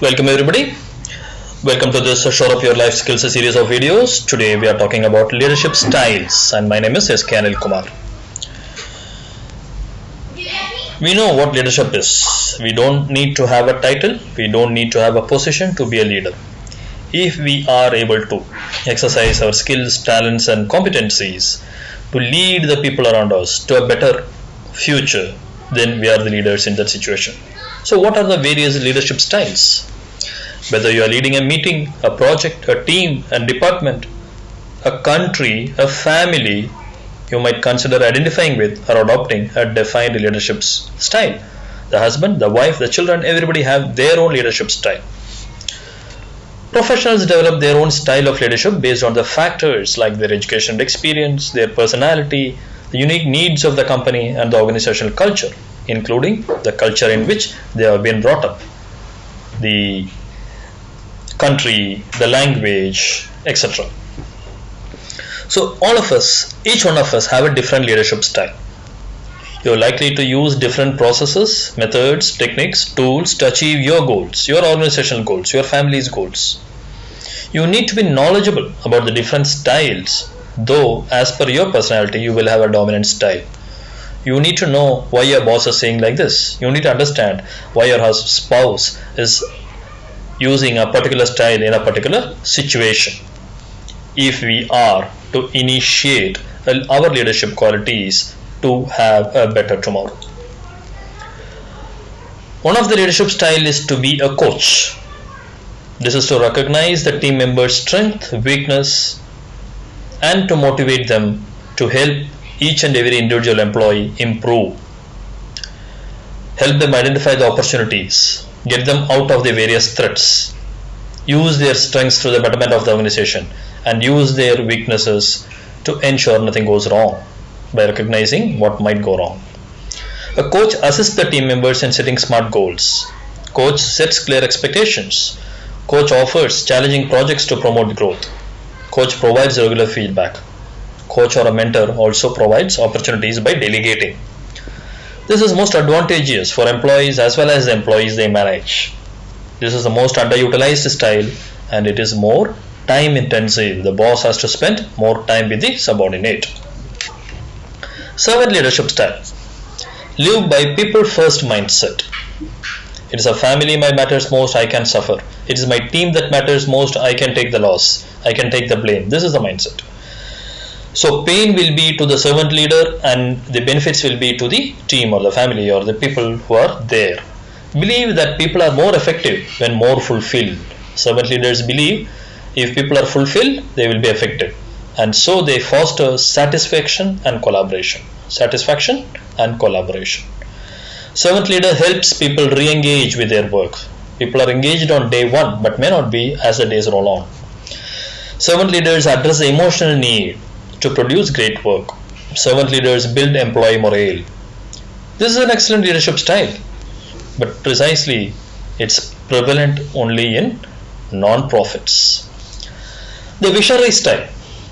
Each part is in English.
Welcome everybody. Welcome to this Shore Up Your Life Skills series of videos. Today we are talking about leadership styles and my name is S.K. Anil Kumar. We know what leadership is. We don't need to have a title. We don't need to have a position to be a leader. If we are able to exercise our skills, talents and competencies to lead the people around us to a better future, then we are the leaders in that situation. So what are the various leadership styles? Whether you are leading a meeting, a project, a team, a department, a country, a family, you might consider identifying with or adopting a defined leadership style. The husband, the wife, the children, everybody have their own leadership style. Professionals develop their own style of leadership based on the factors like their education and experience, their personality, the unique needs of the company and the organizational culture, including the culture in which they have been brought up, the country, the language, etc. So all of us, each one of us have a different leadership style. You're likely to use different processes, methods, techniques, tools to achieve your goals, your organizational goals, your family's goals. You need to be knowledgeable about the different styles, though as per your personality you will have a dominant style. You need to know why your boss is saying like this. You need to understand why your spouse is using a particular style in a particular situation. If we are to initiate our leadership qualities to have a better tomorrow. One of the leadership style is to be a coach. This is to recognize the team member's strength, weakness, and to motivate them to help each and every individual employee improve. Help them identify the opportunities, get them out of the various threats, use their strengths to the betterment of the organization, and use their weaknesses to ensure nothing goes wrong by recognizing what might go wrong. A coach assists the team members in setting smart goals. Coach sets clear expectations. Coach offers challenging projects to promote growth. Coach provides regular feedback. Coach or a mentor also provides opportunities by delegating. This is most advantageous for employees as well as the employees they manage. This is the most underutilized style and it is more time intensive. The boss has to spend more time with the subordinate. Servant leadership style. Live by people first mindset. It is a family that matters most, I can suffer. It is my team that matters most, I can take the loss. I can take the blame. This is the mindset. So pain will be to the servant leader and the benefits will be to the team or the family or the people who are there. Believe that people are more effective when more fulfilled. Servant leaders believe if people are fulfilled, they will be effective. And so they foster satisfaction and collaboration. Satisfaction and collaboration. Servant leader helps people re-engage with their work. People are engaged on day one but may not be as the days roll on. Servant leaders address the emotional need to produce great work. Servant leaders build employee morale. This is an excellent leadership style, but precisely it's prevalent only in non-profits. The visionary style.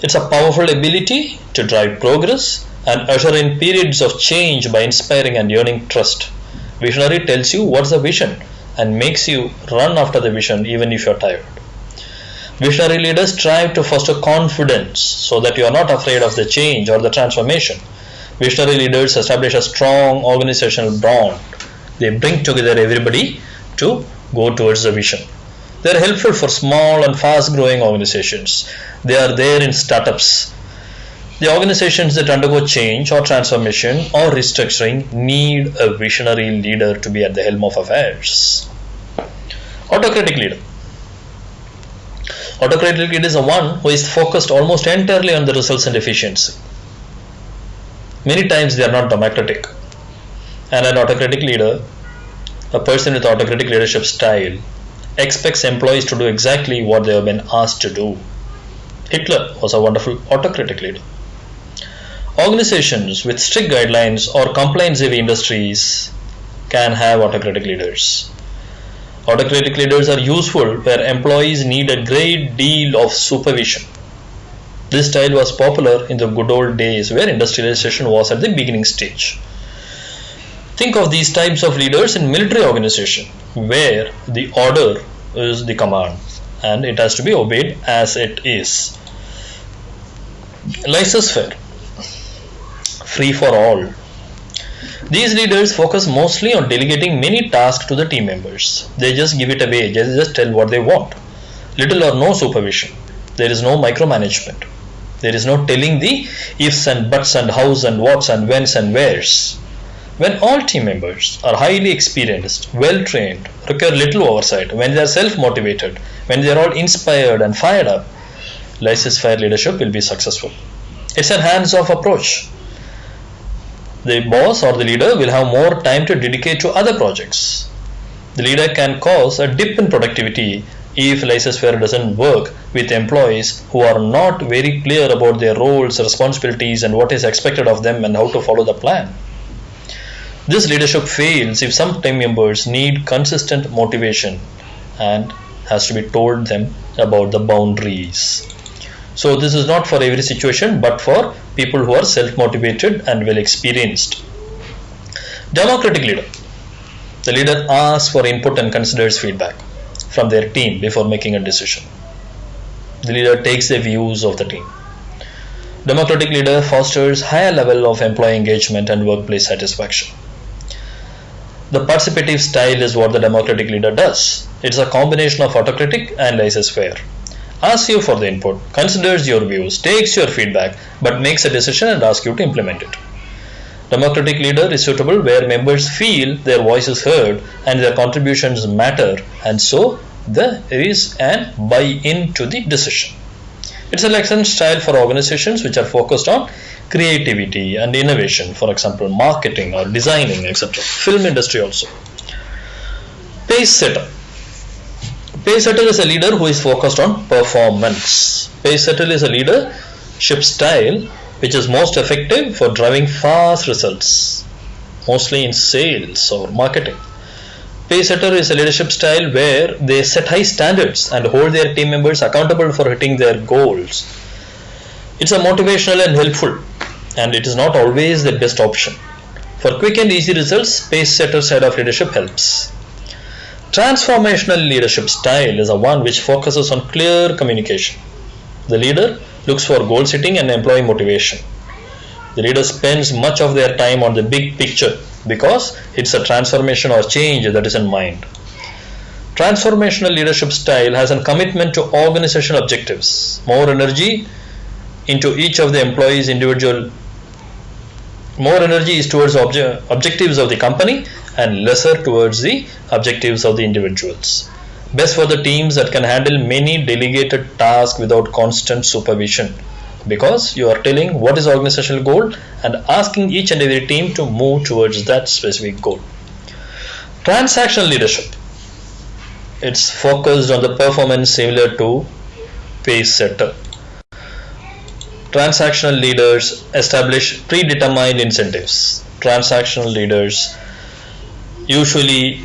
It's a powerful ability to drive progress and usher in periods of change by inspiring and earning trust. Visionary tells you what's the vision and makes you run after the vision even if you're tired. Visionary leaders strive to foster confidence so that you are not afraid of the change or the transformation. Visionary leaders establish a strong organizational bond. They bring together everybody to go towards the vision. They are helpful for small and fast growing organizations. They are there in startups. The organizations that undergo change or transformation or restructuring need a visionary leader to be at the helm of affairs. Autocratic leader. Autocratic leader is the one who is focused almost entirely on the results and efficiency. Many times they are not democratic. And an autocratic leader, a person with autocratic leadership style, expects employees to do exactly what they have been asked to do. Hitler was a wonderful autocratic leader. Organizations with strict guidelines or compliance-heavy industries can have autocratic leaders. Autocratic leaders are useful where employees need a great deal of supervision. This style was popular in the good old days where industrialization was at the beginning stage. Think of these types of leaders in military organization where the order is the command, and it has to be obeyed as it is. Laissez-faire, free for all. These leaders focus mostly on delegating many tasks to the team members. They just give it away, they just tell what they want. Little or no supervision. There is no micromanagement. There is no telling the ifs and buts and hows and whats and whens and wheres. When all team members are highly experienced, well trained, require little oversight, when they are self-motivated, when they are all inspired and fired up, laissez-faire leadership will be successful. It's a hands-off approach. The boss or the leader will have more time to dedicate to other projects. The leader can cause a dip in productivity if laissez-faire doesn't work with employees who are not very clear about their roles, responsibilities, and what is expected of them and how to follow the plan. This leadership fails if some team members need consistent motivation and has to be told them about the boundaries. So this is not for every situation, but for people who are self-motivated and well experienced. Democratic leader. The leader asks for input and considers feedback from their team before making a decision. The leader takes the views of the team. Democratic leader fosters higher level of employee engagement and workplace satisfaction. The participative style is what the democratic leader does. It's a combination of autocratic and laissez-faire. Asks you for the input, considers your views, takes your feedback, but makes a decision and asks you to implement it. Democratic leader is suitable where members feel their voice is heard and their contributions matter, and so there is an buy-in to the decision. It's a lesson style for organizations which are focused on creativity and innovation, for example, marketing or designing, etc. Film industry also. Pace setter. Pace setter is a leader who is focused on performance. Pace setter is a leadership style which is most effective for driving fast results, mostly in sales or marketing. Pace setter is a leadership style where they set high standards and hold their team members accountable for hitting their goals. It's a motivational and helpful, and it is not always the best option. For quick and easy results, pace setter side of leadership helps. Transformational leadership style is a one which focuses on clear communication. The leader looks for goal setting and employee motivation. The leader spends much of their time on the big picture because it's a transformation or change that is in mind. Transformational leadership style has a commitment to organizational objectives, more energy into each of the employees' individual. More energy is towards objectives of the company and lesser towards the objectives of the individuals. Best for the teams that can handle many delegated tasks without constant supervision, because you are telling what is the organizational goal and asking each and every team to move towards that specific goal. Transactional leadership. It's focused on the performance similar to pace setter. Transactional leaders establish predetermined incentives. Transactional leaders usually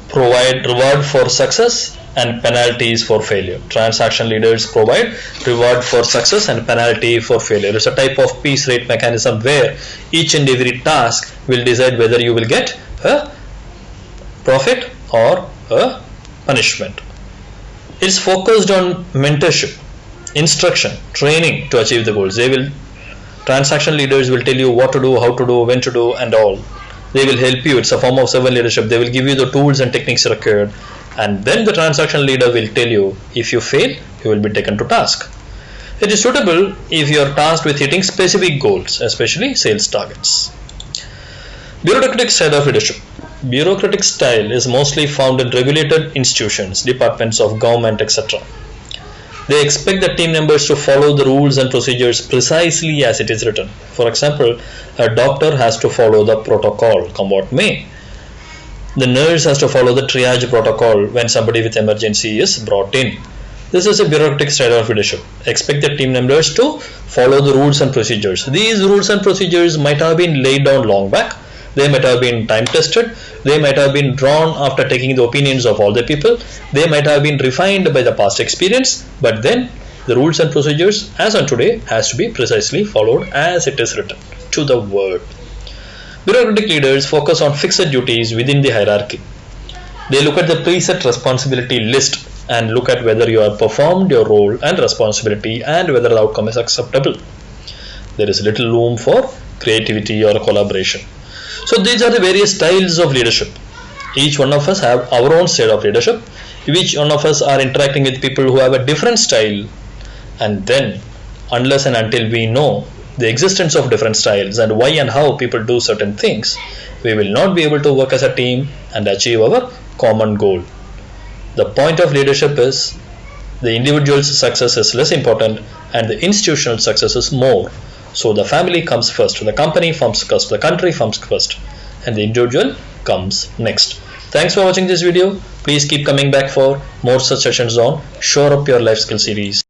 provide reward for success and penalties for failure. Transaction leaders provide reward for success and penalty for failure. It's a type of piece rate mechanism where each and every task will decide whether you will get a profit or a punishment. It's focused on mentorship, instruction, training to achieve the goals. Transaction leaders will tell you what to do, how to do, when to do, and all. They will help you. It's a form of servant leadership. They will give you the tools and techniques required, and then the transaction leader will tell you if you fail, you will be taken to task. It is suitable if you are tasked with hitting specific goals, especially sales targets. Bureaucratic side of leadership. Bureaucratic style is mostly found in regulated institutions, departments of government, etc. They expect the team members to follow the rules and procedures precisely as it is written. For example, a doctor has to follow the protocol, come what may. The nurse has to follow the triage protocol when somebody with emergency is brought in. This is a bureaucratic style of leadership. Expect the team members to follow the rules and procedures. These rules and procedures might have been laid down long back. They might have been time tested. They might have been drawn after taking the opinions of all the people. They might have been refined by the past experience. But then the rules and procedures as on today has to be precisely followed as it is written to the word. Bureaucratic leaders focus on fixed duties within the hierarchy. They look at the preset responsibility list and look at whether you have performed your role and responsibility and whether the outcome is acceptable. There is little room for creativity or collaboration. So these are the various styles of leadership. Each one of us have our own style of leadership. Each one of us are interacting with people who have a different style, and then unless and until we know the existence of different styles and why and how people do certain things, we will not be able to work as a team and achieve our common goal. The point of leadership is the individual's success is less important and the institutional success is more. So the family comes first, the company comes first, the country comes first, and the individual comes next. Thanks for watching this video. Please keep coming back for more such sessions on Shore Up Your Life Skill series.